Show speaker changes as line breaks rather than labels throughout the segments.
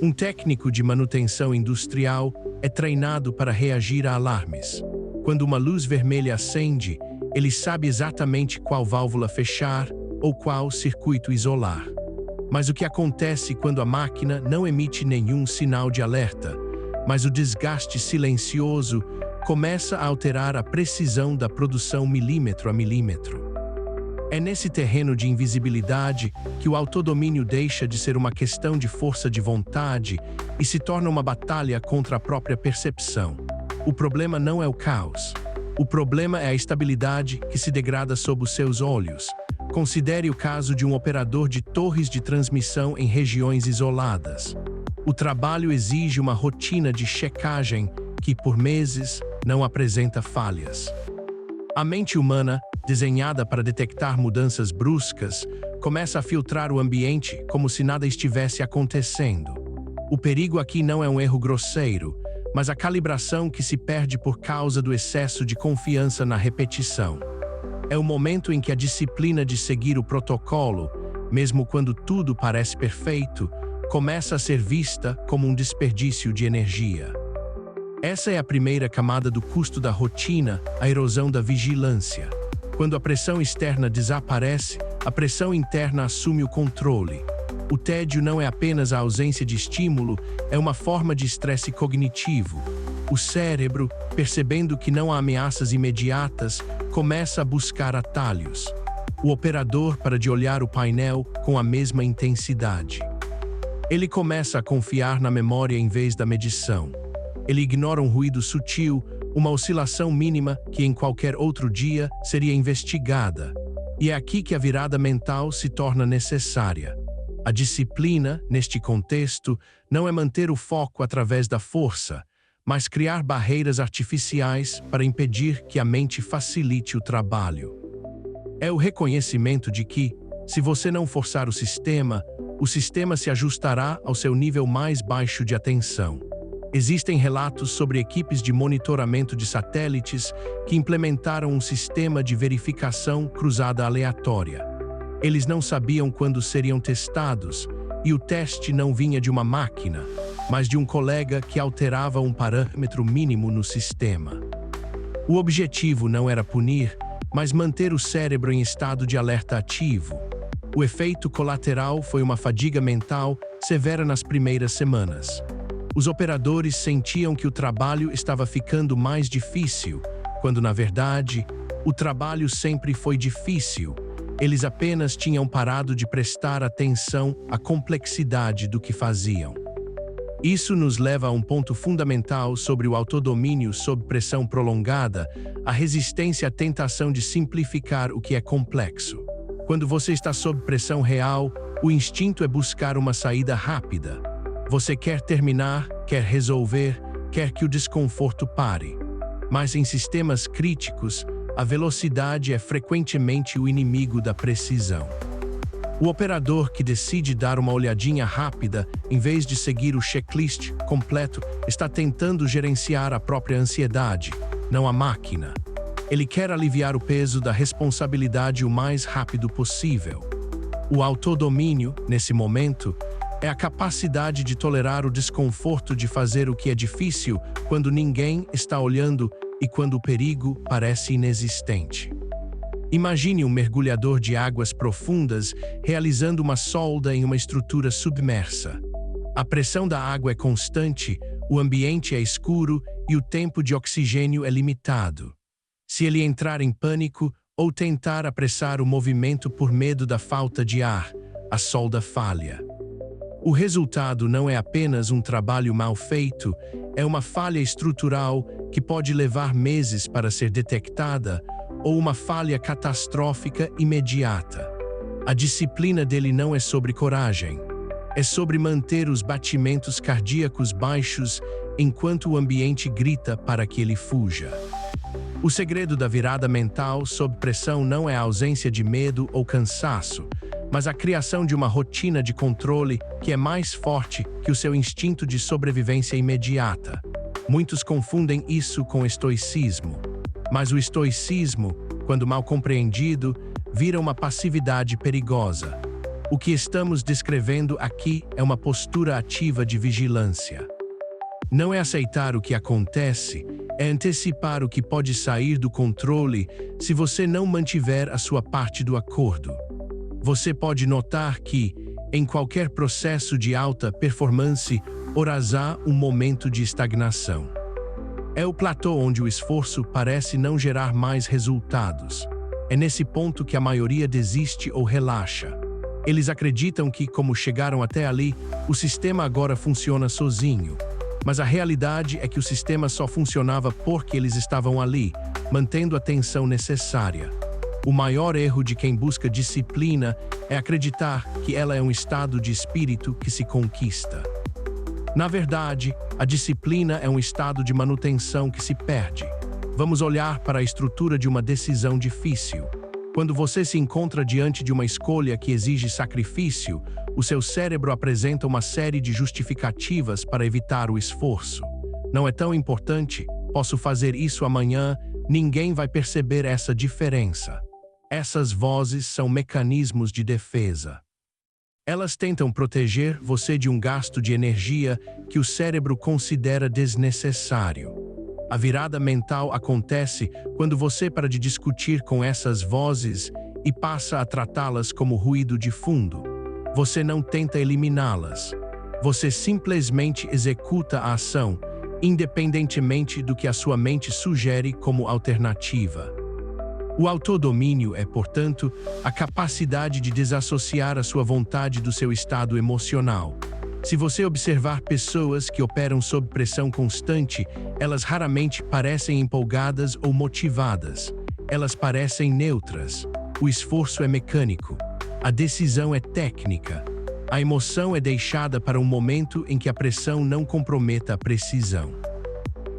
Um técnico de manutenção industrial é treinado para reagir a alarmes. Quando uma luz vermelha acende, ele sabe exatamente qual válvula fechar ou qual circuito isolar. Mas o que acontece quando a máquina não emite nenhum sinal de alerta, mas o desgaste silencioso começa a alterar a precisão da produção milímetro a milímetro? É nesse terreno de invisibilidade que o autodomínio deixa de ser uma questão de força de vontade e se torna uma batalha contra a própria percepção. O problema não é o caos. O problema é a estabilidade que se degrada sob os seus olhos. Considere o caso de um operador de torres de transmissão em regiões isoladas. O trabalho exige uma rotina de checagem que, por meses, não apresenta falhas. A mente humana, desenhada para detectar mudanças bruscas, começa a filtrar o ambiente como se nada estivesse acontecendo. O perigo aqui não é um erro grosseiro, mas a calibração que se perde por causa do excesso de confiança na repetição. É o momento em que a disciplina de seguir o protocolo, mesmo quando tudo parece perfeito, começa a ser vista como um desperdício de energia. Essa é a primeira camada do custo da rotina, a erosão da vigilância. Quando a pressão externa desaparece, a pressão interna assume o controle. O tédio não é apenas a ausência de estímulo, é uma forma de estresse cognitivo. O cérebro, percebendo que não há ameaças imediatas, começa a buscar atalhos. O operador para de olhar o painel com a mesma intensidade. Ele começa a confiar na memória em vez da medição. Ele ignora um ruído sutil, uma oscilação mínima que em qualquer outro dia seria investigada. E é aqui que a virada mental se torna necessária. A disciplina, neste contexto, não é manter o foco através da força, mas criar barreiras artificiais para impedir que a mente facilite o trabalho. É o reconhecimento de que, se você não forçar o sistema se ajustará ao seu nível mais baixo de atenção. Existem relatos sobre equipes de monitoramento de satélites que implementaram um sistema de verificação cruzada aleatória. Eles não sabiam quando seriam testados, e o teste não vinha de uma máquina, mas de um colega que alterava um parâmetro mínimo no sistema. O objetivo não era punir, mas manter o cérebro em estado de alerta ativo. O efeito colateral foi uma fadiga mental severa nas primeiras semanas. Os operadores sentiam que o trabalho estava ficando mais difícil, quando, na verdade, o trabalho sempre foi difícil. Eles apenas tinham parado de prestar atenção à complexidade do que faziam. Isso nos leva a um ponto fundamental sobre o autodomínio sob pressão prolongada, a resistência à tentação de simplificar o que é complexo. Quando você está sob pressão real, o instinto é buscar uma saída rápida. Você quer terminar, quer resolver, quer que o desconforto pare. Mas em sistemas críticos, a velocidade é frequentemente o inimigo da precisão. O operador que decide dar uma olhadinha rápida, em vez de seguir o checklist completo, está tentando gerenciar a própria ansiedade, não a máquina. Ele quer aliviar o peso da responsabilidade o mais rápido possível. O autodomínio, nesse momento, é a capacidade de tolerar o desconforto de fazer o que é difícil quando ninguém está olhando e quando o perigo parece inexistente. Imagine um mergulhador de águas profundas realizando uma solda em uma estrutura submersa. A pressão da água é constante, o ambiente é escuro e o tempo de oxigênio é limitado. Se ele entrar em pânico ou tentar apressar o movimento por medo da falta de ar, a solda falha. O resultado não é apenas um trabalho mal feito, é uma falha estrutural que pode levar meses para ser detectada ou uma falha catastrófica imediata. A disciplina dele não é sobre coragem, é sobre manter os batimentos cardíacos baixos enquanto o ambiente grita para que ele fuja. O segredo da virada mental sob pressão não é a ausência de medo ou cansaço, mas a criação de uma rotina de controle que é mais forte que o seu instinto de sobrevivência imediata. Muitos confundem isso com estoicismo, mas o estoicismo, quando mal compreendido, vira uma passividade perigosa. O que estamos descrevendo aqui é uma postura ativa de vigilância. Não é aceitar o que acontece, é antecipar o que pode sair do controle se você não mantiver a sua parte do acordo. Você pode notar que, em qualquer processo de alta performance, há um momento de estagnação. É o platô onde o esforço parece não gerar mais resultados. É nesse ponto que a maioria desiste ou relaxa. Eles acreditam que, como chegaram até ali, o sistema agora funciona sozinho. Mas a realidade é que o sistema só funcionava porque eles estavam ali, mantendo a tensão necessária. O maior erro de quem busca disciplina é acreditar que ela é um estado de espírito que se conquista. Na verdade, a disciplina é um estado de manutenção que se perde. Vamos olhar para a estrutura de uma decisão difícil. Quando você se encontra diante de uma escolha que exige sacrifício, o seu cérebro apresenta uma série de justificativas para evitar o esforço. Não é tão importante, posso fazer isso amanhã, ninguém vai perceber essa diferença. Essas vozes são mecanismos de defesa. Elas tentam proteger você de um gasto de energia que o cérebro considera desnecessário. A virada mental acontece quando você para de discutir com essas vozes e passa a tratá-las como ruído de fundo. Você não tenta eliminá-las. Você simplesmente executa a ação, independentemente do que a sua mente sugere como alternativa. O autodomínio é, portanto, a capacidade de desassociar a sua vontade do seu estado emocional. Se você observar pessoas que operam sob pressão constante, elas raramente parecem empolgadas ou motivadas. Elas parecem neutras. O esforço é mecânico. A decisão é técnica. A emoção é deixada para um momento em que a pressão não comprometa a precisão.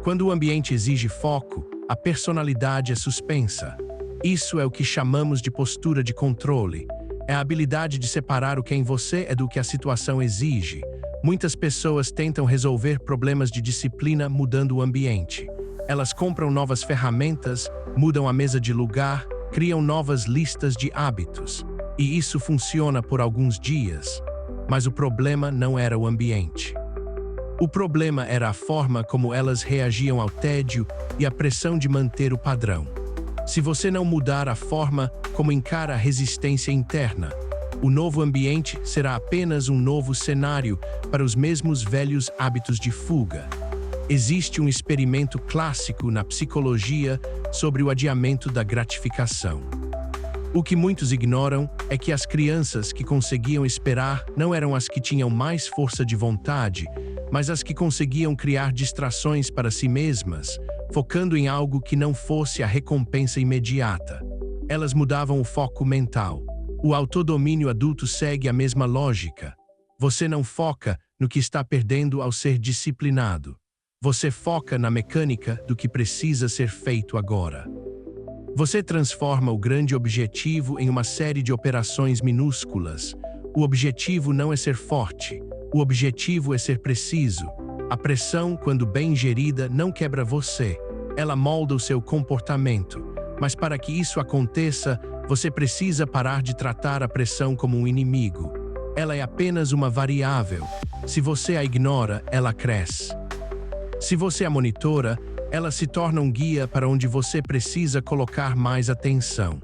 Quando o ambiente exige foco, a personalidade é suspensa. Isso é o que chamamos de postura de controle. É a habilidade de separar o quem você é do que a situação exige. Muitas pessoas tentam resolver problemas de disciplina mudando o ambiente. Elas compram novas ferramentas, mudam a mesa de lugar, criam novas listas de hábitos. E isso funciona por alguns dias. Mas o problema não era o ambiente. O problema era a forma como elas reagiam ao tédio e à pressão de manter o padrão. Se você não mudar a forma como encara a resistência interna, o novo ambiente será apenas um novo cenário para os mesmos velhos hábitos de fuga. Existe um experimento clássico na psicologia sobre o adiamento da gratificação. O que muitos ignoram é que as crianças que conseguiam esperar não eram as que tinham mais força de vontade, mas as que conseguiam criar distrações para si mesmas, focando em algo que não fosse a recompensa imediata. Elas mudavam o foco mental. O autodomínio adulto segue a mesma lógica. Você não foca no que está perdendo ao ser disciplinado. Você foca na mecânica do que precisa ser feito agora. Você transforma o grande objetivo em uma série de operações minúsculas. O objetivo não é ser forte. O objetivo é ser preciso. A pressão, quando bem gerida, não quebra você. Ela molda o seu comportamento. Mas para que isso aconteça, você precisa parar de tratar a pressão como um inimigo. Ela é apenas uma variável. Se você a ignora, ela cresce. Se você a monitora, ela se torna um guia para onde você precisa colocar mais atenção.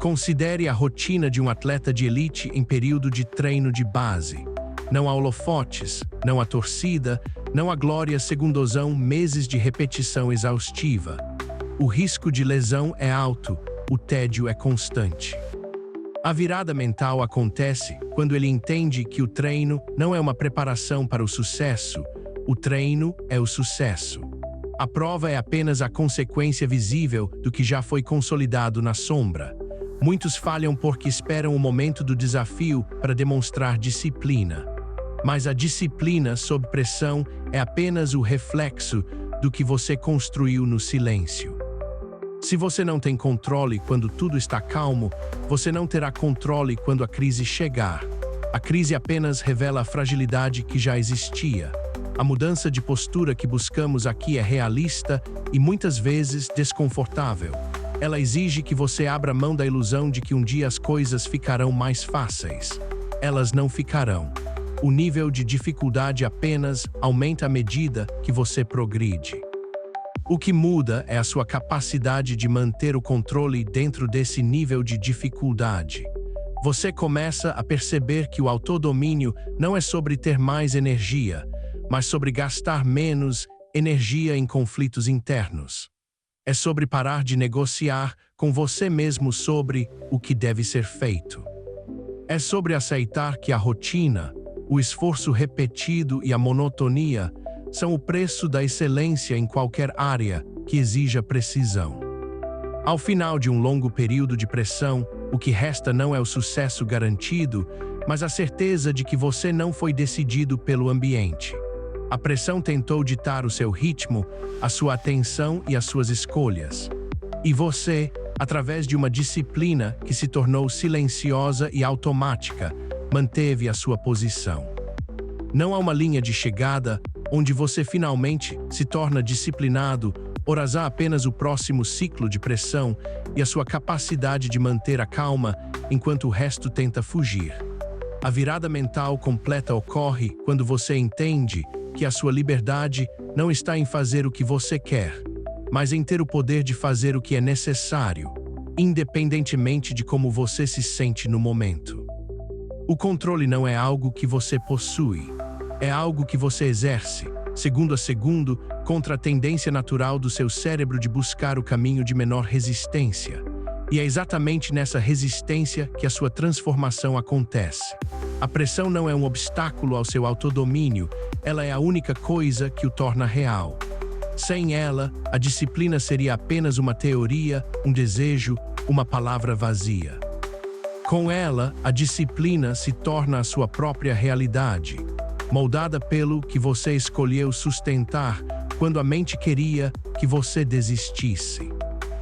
Considere a rotina de um atleta de elite em período de treino de base. Não há holofotes, não há torcida, não há glória segundosão, meses de repetição exaustiva. O risco de lesão é alto, o tédio é constante. A virada mental acontece quando ele entende que o treino não é uma preparação para o sucesso, o treino é o sucesso. A prova é apenas a consequência visível do que já foi consolidado na sombra. Muitos falham porque esperam o momento do desafio para demonstrar disciplina. Mas a disciplina sob pressão é apenas o reflexo do que você construiu no silêncio. Se você não tem controle quando tudo está calmo, você não terá controle quando a crise chegar. A crise apenas revela a fragilidade que já existia. A mudança de postura que buscamos aqui é realista e muitas vezes desconfortável. Ela exige que você abra mão da ilusão de que um dia as coisas ficarão mais fáceis. elas não ficarão. O nível de dificuldade apenas aumenta à medida que você progride. O que muda é a sua capacidade de manter o controle dentro desse nível de dificuldade. Você começa a perceber que o autodomínio não é sobre ter mais energia, mas sobre gastar menos energia em conflitos internos. É sobre parar de negociar com você mesmo sobre o que deve ser feito. É sobre aceitar que a rotina, o esforço repetido e a monotonia são o preço da excelência em qualquer área que exija precisão. Ao final de um longo período de pressão, o que resta não é o sucesso garantido, mas a certeza de que você não foi decidido pelo ambiente. A pressão tentou ditar o seu ritmo, a sua atenção e as suas escolhas. E você, através de uma disciplina que se tornou silenciosa e automática, manteve a sua posição. Não há uma linha de chegada onde você finalmente se torna disciplinado, horas há apenas o próximo ciclo de pressão e a sua capacidade de manter a calma enquanto o resto tenta fugir. A virada mental completa ocorre quando você entende que a sua liberdade não está em fazer o que você quer, mas em ter o poder de fazer o que é necessário, independentemente de como você se sente no momento. O controle não é algo que você possui, é algo que você exerce, segundo a segundo, contra a tendência natural do seu cérebro de buscar o caminho de menor resistência. E é exatamente nessa resistência que a sua transformação acontece. A pressão não é um obstáculo ao seu autodomínio, ela é a única coisa que o torna real. Sem ela, a disciplina seria apenas uma teoria, um desejo, uma palavra vazia. Com ela, a disciplina se torna a sua própria realidade, moldada pelo que você escolheu sustentar quando a mente queria que você desistisse.